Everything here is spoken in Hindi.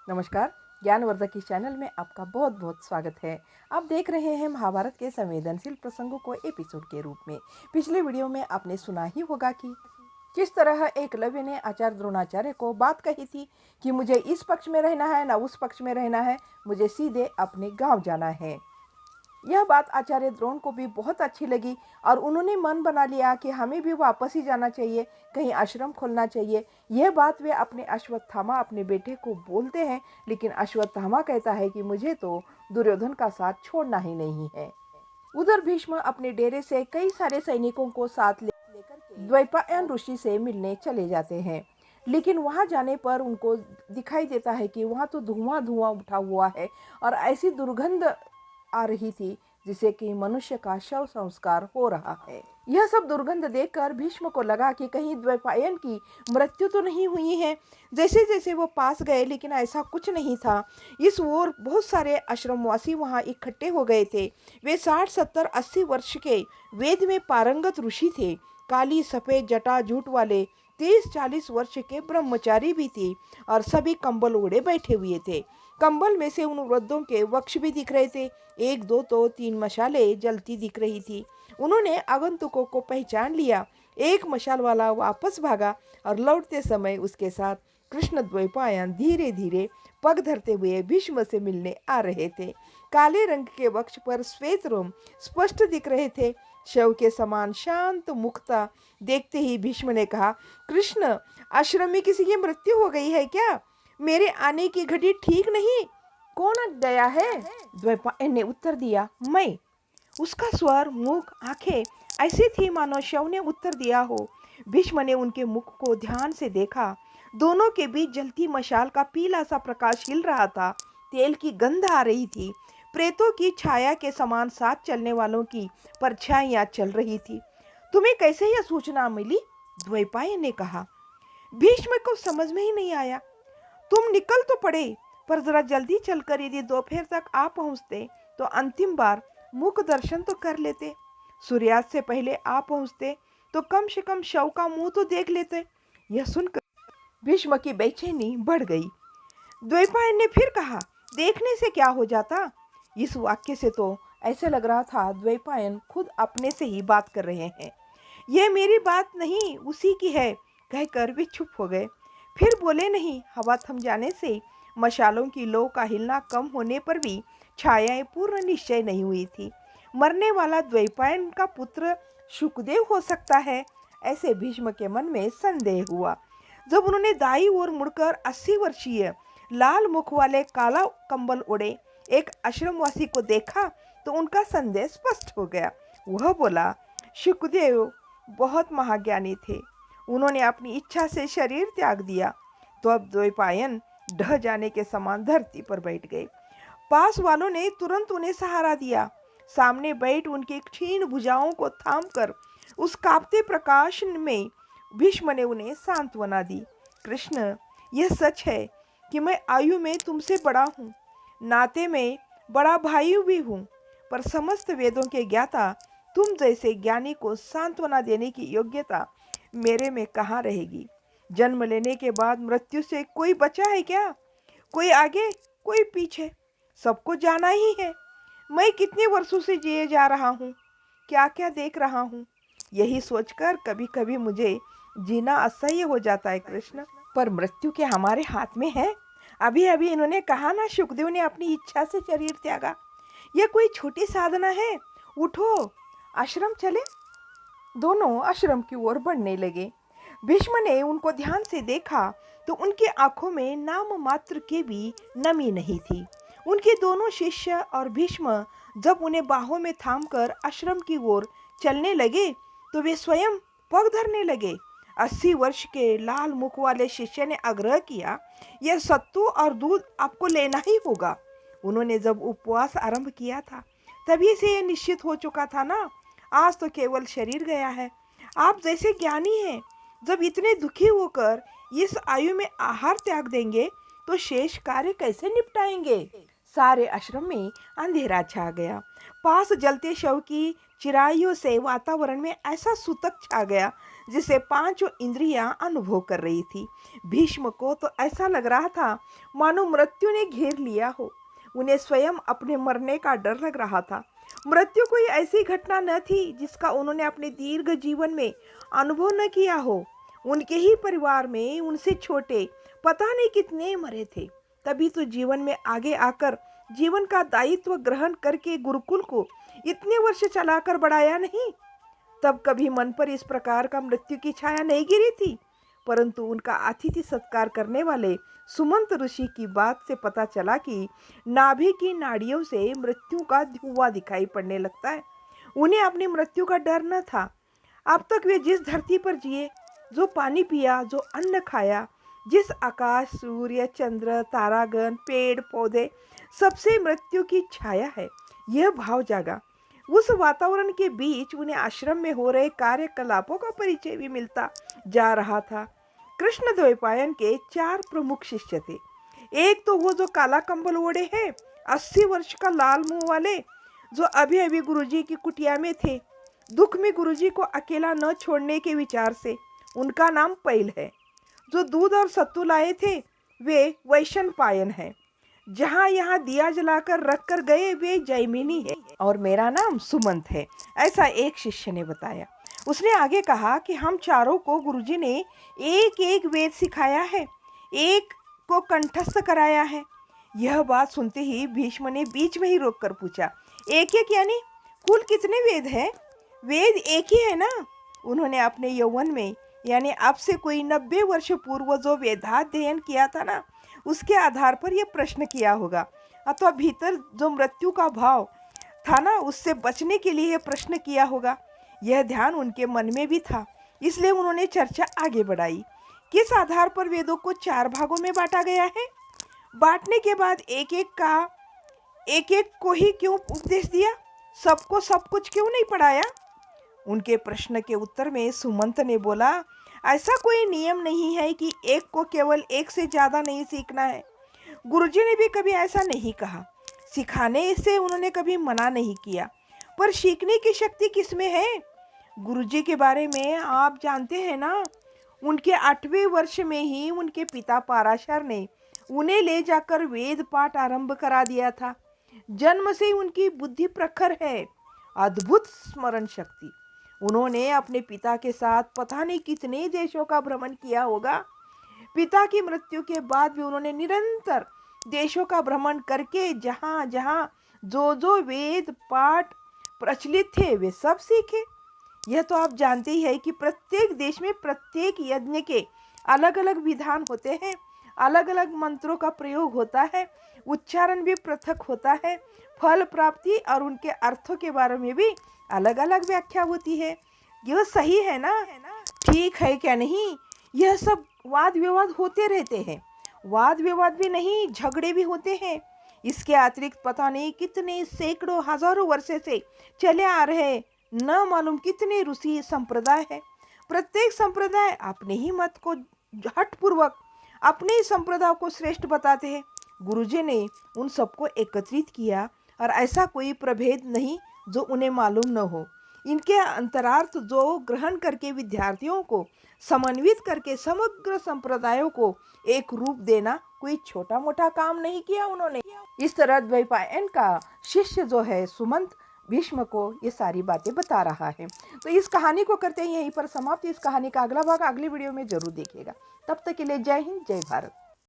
नमस्कार। ज्ञानवर्धक की चैनल में आपका बहुत बहुत स्वागत है। आप देख रहे हैं महाभारत के संवेदनशील प्रसंगों को एपिसोड के रूप में। पिछले वीडियो में आपने सुना ही होगा कि किस तरह एकलव्य ने आचार्य द्रोणाचार्य को बात कही थी कि मुझे इस पक्ष में रहना है ना उस पक्ष में रहना है, मुझे सीधे अपने गांव जाना है। यह बात आचार्य द्रोण को भी बहुत अच्छी लगी और उन्होंने मन बना लिया कि हमें भी वापस ही जाना चाहिए, कहीं आश्रम खोलना चाहिए। यह बात वे अपने अश्वत्थामा अपने बेटे को बोलते हैं, लेकिन अश्वत्थामा कहता है कि मुझे तो दुर्योधन का साथ छोड़ना ही नहीं है। उधर भीष्म अपने डेरे से कई सारे सैनिकों को साथ लेकर के द्वैपायन ऋषि से मिलने चले जाते हैं, लेकिन वहां जाने पर उनको दिखाई देता है कि वहां तो धुआं धुआं उठा हुआ है और ऐसी दुर्गंध आ रही थी जिसे कि मनुष्य का शव संस्कार हो रहा है। यह सब दुर्गंध देखकर भीष्म को लगा कि कहीं द्वैपायन की मृत्यु तो नहीं हुई है। जैसे जैसे वो पास गए, लेकिन ऐसा कुछ नहीं था। इस ओर बहुत सारे आश्रमवासी वहां इकट्ठे हो गए थे। वे 60, 70, 80 वर्ष के वेद में पारंगत ऋषि थे। काली सफेद जटा जूट वाले 30-40 वर्ष के ब्रह्मचारी भी थे और सभी कंबल ओढ़े बैठे हुए थे। कंबल में से उन वृद्धों के वक्ष भी दिख रहे थे। 1, 2 तो 3 मशालें जलती दिख रही थी। उन्होंने आगंतुकों को पहचान लिया। एक मशाल वाला वापस भागा और लौटते समय उसके साथ कृष्ण द्वैपायन धीरे धीरे पग धरते हुए भीष्म से मिलने आ रहे थे। काले रंग के वक्ष पर श्वेत रोम स्पष्ट दिख रहे थे। शव के समान शांत मुखता देखते ही भीष्म ने कहा, कृष्ण, आश्रम में किसी की मृत्यु हो गई है क्या? मेरे आने की घड़ी ठीक नहीं। कौन गया है? द्वैपायन ने उत्तर दिया, मैं। उसका स्वर, मुख, आंखें ऐसी थी मानो शव ने उत्तर दिया हो। भीष्म ने उनके मुख को ध्यान से देखा। दोनों के बीच जलती मशाल का पीला सा प्रकाश हिल रहा था। तेल की गंध आ रही थी। प्रेतों की छाया के समान साथ चलने वालों की परछाइयां चल रही थी। तुम्हें कैसे यह सूचना मिली? द्वैपायन ने कहा। भीष्म को समझ में ही नहीं आया। तुम निकल तो पड़े, पर जरा जल्दी चलकर यदि दोपहर तक आ पहुंचते तो अंतिम बार मुख दर्शन तो कर लेते। सूर्यास्त से पहले आ पहुंचते तो कम से कम शव का मुंह तो देख लेते। यह सुनकर भीष्म की बेचैनी बढ़ गई। द्वैपायन ने फिर कहा, देखने से क्या हो जाता? इस वाक्य से तो ऐसे लग रहा था द्वैपायन खुद अपने से ही बात कर रहे हैं। यह मेरी बात नहीं, उसी की है, कहकर वे चुप हो गए। फिर बोले नहीं। हवा थम जाने से मशालों की लौ का हिलना कम होने पर भी छायाएं पूर्ण निश्चय नहीं हुई थी। मरने वाला द्वैपायन का पुत्र शुकदेव हो सकता है, ऐसे भीष्म के मन में संदेह हुआ। जब उन्होंने दाई ओर मुड़कर 80 वर्षीय लाल मुख वाले काला कंबल ओढ़े एक आश्रमवासी को देखा तो उनका संदेह स्पष्ट हो गया। वह बोला, शुकदेव बहुत महाज्ञानी थे, उन्होंने अपनी इच्छा से शरीर त्याग दिया। तो अब द्वैपायन ढह जाने के समान धरती पर बैठ गए। पास वालों ने तुरंत उन्हें सहारा दिया। सामने बैठ उनकी क्षीण भुजाओं को थामकर उस कांपते प्रकाश में भीष्म ने उन्हें सांत्वना दी। कृष्ण, यह सच है कि मैं आयु में तुमसे बड़ा हूँ, नाते में बड़ा भाई भी हूँ, पर समस्त वेदों के ज्ञाता तुम जैसे ज्ञानी को सांत्वना देने की योग्यता मेरे में कहाँ रहेगी? जन्म लेने के बाद मृत्यु से कोई बचा है क्या? कोई आगे, कोई पीछे, सबको जाना ही है। मैं कितने वर्षों से जिए जा रहा हूँ, क्या क्या देख रहा हूँ। यही सोचकर कभी कभी मुझे जीना असह्य हो जाता है कृष्ण। पर मृत्यु के हमारे हाथ में है। अभी अभी इन्होंने कहा ना, शुकदेव ने अपनी इच्छा से शरीर त्यागा। यह कोई छोटी साधना है। उठो, आश्रम चले। दोनों आश्रम की ओर बढ़ने लगे। भीष्म ने उनको ध्यान से देखा तो उनकी आंखों में नाम मात्र की भी नमी नहीं थी। उनके दोनों शिष्य और भीष्म जब उन्हें बाहों में थामकर आश्रम की ओर चलने लगे तो वे स्वयं पग धरने लगे। 80 वर्ष के लाल मुख वाले शिष्य ने आग्रह किया, यह सत्तू और दूध आपको लेना ही होगा। उन्होंने जब उपवास आरंभ किया था तभी से यह निश्चित हो चुका था ना, आज तो केवल शरीर गया है। आप जैसे ज्ञानी हैं, जब इतने दुखी होकर इस आयु में आहार त्याग देंगे तो शेष कार्य कैसे निपटाएंगे? सारे आश्रम में अंधेरा छा गया। पास जलते शव की चिराइयों से वातावरण में ऐसा सूतक छा गया जिसे पांचों इंद्रियां अनुभव कर रही थी। भीष्म को तो ऐसा लग रहा था मानो मृत्यु ने घेर लिया हो। उन्हें स्वयं अपने मरने का डर लग रहा था। मृत्यु कोई ऐसी घटना न थी जिसका उन्होंने अपने दीर्घ जीवन में अनुभव न किया हो। उनके ही परिवार में उनसे छोटे पता नहीं कितने मरे थे। तभी तो जीवन में आगे आकर जीवन का दायित्व ग्रहण करके गुरुकुल को इतने वर्ष चलाकर बढ़ाया नहीं। तब कभी मन पर इस प्रकार का मृत्यु की छाया नहीं गिरी थी। परंतु उनका अतिथि सत्कार करने वाले सुमंत ऋषि की बात से पता चला कि नाभि की नाड़ियों से मृत्यु का धुआं दिखाई पड़ने लगता है। उन्हें अपनी मृत्यु का डर न था। अब तक वे जिस धरती पर जिए, जो पानी पिया, जो अन्न खाया, जिस आकाश, सूर्य, चंद्र, तारागण, पेड़ पौधे, सबसे मृत्यु की छाया है, यह भाव जागा। उस वातावरण के बीच उन्हें आश्रम में हो रहे कार्यकलापों का परिचय भी मिलता जा रहा था। कृष्ण द्वैपायन के 4 प्रमुख शिष्य थे। एक तो वो जो काला कंबल ओढ़े है, 80 वर्ष का लाल मुंह वाले, जो अभी अभी गुरुजी की कुटिया में थे, दुख में गुरुजी को अकेला न छोड़ने के विचार से। उनका नाम पैल है। जो दूध और सत्तू लाए थे वे वैशंपायन है। जहाँ यहाँ दिया जलाकर रख कर गए वे जैमिनी है। और मेरा नाम सुमंत है, ऐसा एक शिष्य ने बताया। उसने आगे कहा कि हम चारों को गुरुजी ने एक एक वेद सिखाया है, एक को कंठस्थ कराया है। यह बात सुनते ही भीष्म ने बीच में ही रोककर पूछा, एक एक यानी कुल कितने वेद हैं? वेद एक ही है ना? उन्होंने अपने यौवन में यानी अब से कोई 90 वर्ष पूर्व जो वेदाध्ययन किया था ना, उसके आधार पर यह प्रश्न किया होगा। अथवा भीतर जो मृत्यु का भाव था ना, उससे बचने के लिए यह प्रश्न किया होगा। यह ध्यान उनके मन में भी था, इसलिए उन्होंने चर्चा आगे बढ़ाई। किस आधार पर वेदों को 4 भागों में बांटा गया है? बांटने के बाद एक एक को ही क्यों उपदेश दिया? सबको सब कुछ क्यों नहीं पढ़ाया? उनके प्रश्न के उत्तर में सुमंत ने बोला, ऐसा कोई नियम नहीं है कि एक को केवल एक से ज़्यादा नहीं सीखना है। गुरुजी ने भी कभी ऐसा नहीं कहा। सिखाने से उन्होंने कभी मना नहीं किया, पर सीखने की शक्ति किसमें है? गुरुजी के बारे में आप जानते हैं ना, उनके 8वें वर्ष में ही उनके पिता पाराशर ने उन्हें ले जाकर वेद पाठ आरंभ करा दिया था। जन्म से उनकी बुद्धि प्रखर है, अद्भुत स्मरण शक्ति। उन्होंने अपने पिता के साथ पता नहीं कितने देशों का भ्रमण किया होगा। पिता की मृत्यु के बाद भी उन्होंने निरंतर देशों का भ्रमण करके जहाँ जहाँ जो वेद पाठ प्रचलित थे वे सब सीखे। यह तो आप जानते ही है कि प्रत्येक देश में प्रत्येक यज्ञ के अलग अलग विधान होते हैं, अलग अलग मंत्रों का प्रयोग होता है, उच्चारण भी पृथक होता है, फल प्राप्ति और उनके अर्थों के बारे में भी अलग अलग व्याख्या होती है। यह सही है ना? ठीक है क्या नहीं? यह सब वाद विवाद होते रहते हैं। वाद विवाद भी नहीं, झगड़े भी होते हैं। इसके अतिरिक्त पता नहीं कितने सैकड़ों हजारों वर्षों से चले आ रहे न मालूम कितने ऋषि संप्रदाय है। प्रत्येक संप्रदाय अपने ही मत को हठपूर्वक अपने ही संप्रदाय को श्रेष्ठ बताते हैं। गुरुजी ने उन सबको एकत्रित किया और ऐसा कोई प्रभेद नहीं जो उन्हें मालूम न हो। इनके अंतरार्थ जो ग्रहण करके विद्यार्थियों को समन्वित करके समग्र संप्रदायों को एक रूप देना कोई छोटा मोटा काम नहीं किया उन्होंने। इस तरह द्वैपायन का शिष्य जो है सुमंत भीष्म को ये सारी बातें बता रहा है। तो इस कहानी को करते हैं यहीं पर समाप्त। इस कहानी का अगला भाग अगली वीडियो में जरूर देखिएगा। तब तक के लिए जय हिंद, जय भारत।